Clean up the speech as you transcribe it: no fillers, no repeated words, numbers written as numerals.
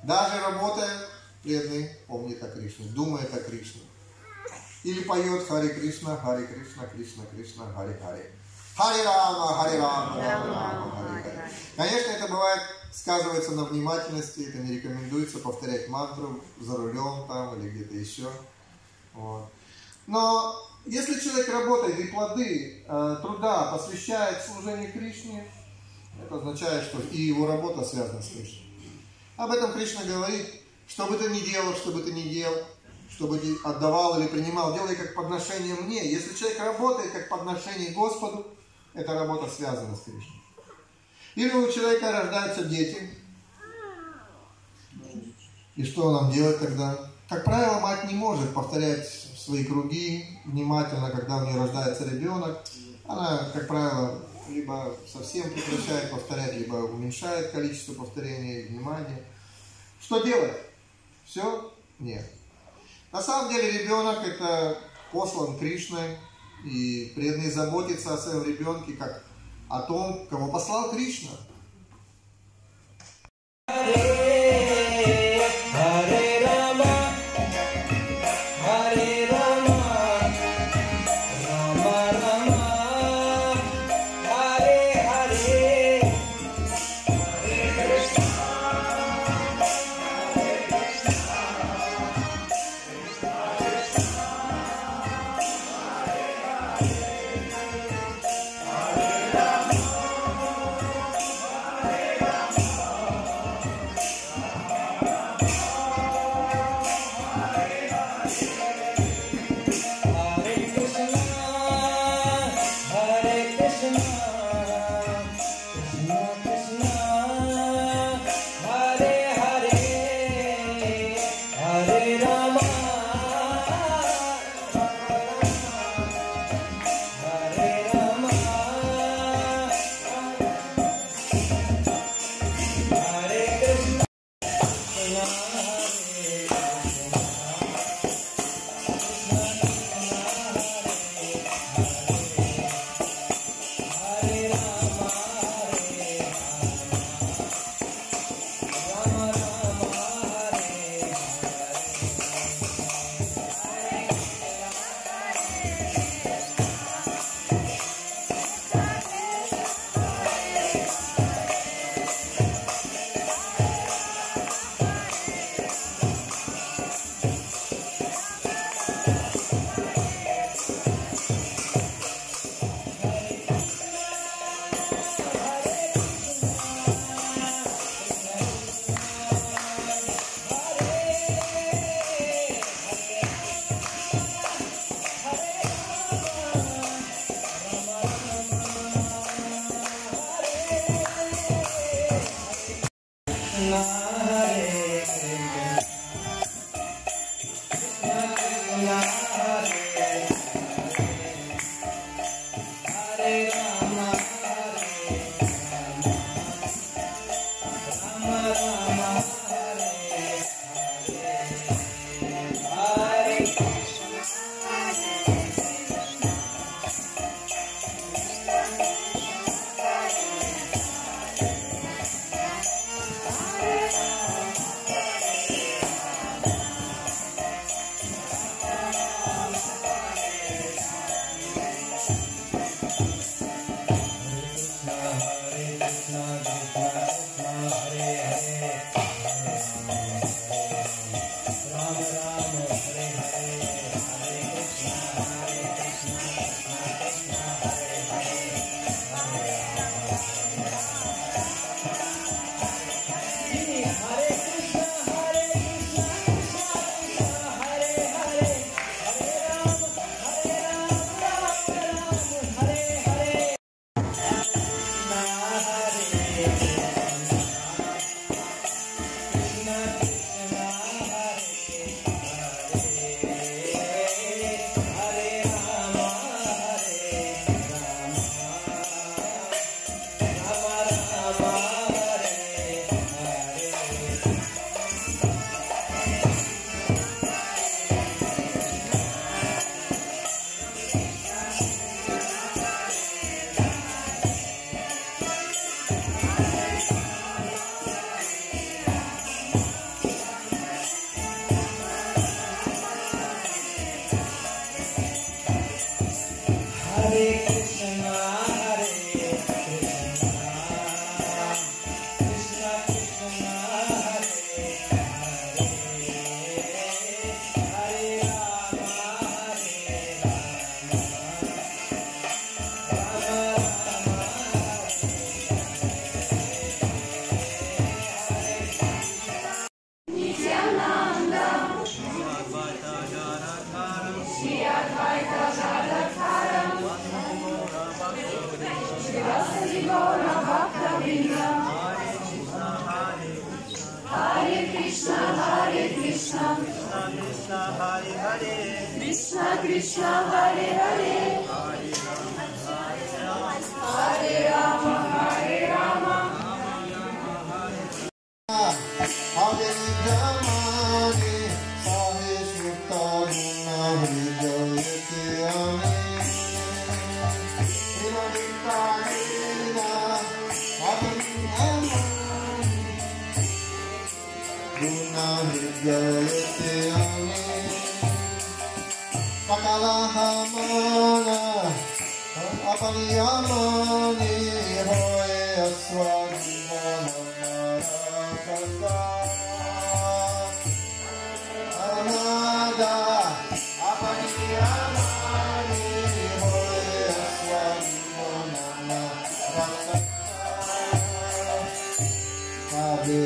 Даже работая, преданный помнит о Кришне, думает о Кришне. Или поет Харе Кришна, Кришна, Кришна, Харе Харе. Харе Рама, Харе Рама, Рама Рама, Харе Харе. Конечно, это бывает, сказывается на внимательности, это не рекомендуется повторять мантру за рулем там или где-то еще. Вот. Но если человек работает и плоды труда посвящает служению Кришне, это означает, что и его работа связана с Кришной. Об этом Кришна говорит, что бы ты ни делал, что бы ты ни делал, что бы ты отдавал или принимал, делай как подношение мне. Если человек работает как подношение Господу, эта работа связана с Кришной. Или у человека рождаются дети. И что нам делать тогда? Как правило, мать не может повторять свои круги внимательно, когда у нее рождается ребенок. Она, как правило, либо совсем прекращает повторять, либо уменьшает количество повторений и внимания. Что делать? Все? Нет. На самом деле ребенок это послан Кришной, и преданный заботится о своем ребенке как о том, кого послал Кришна. Hare Gaura Bhakta Vrinda. Hare Krishna, Hare Krishna, Krishna Hare Hare, Krishna Krishna, Hare Hare, Hare Rama, Hare Rama, Hare Jamani, Sahe Suttaruna Hridayate Ami. Hiranita Hira, Abhinamani, Guna Hridayate Ami. Pakalahamana, Apaniyamani, Hoye Aswadhimana Marakasa. Anada, Apaniyamani, Hoye Aswadhimana Marakasa. Hare